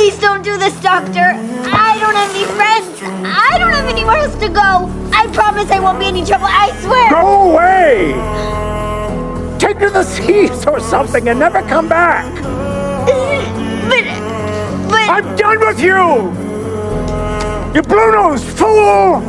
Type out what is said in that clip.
Please don't do this, Doctor. I don't have any friends. I don't have anywhere else to go. I promise I won't be in any trouble. I swear. Go away! Take to the seas or something and never come back. But... I'm done with you! You blue-nosed fool!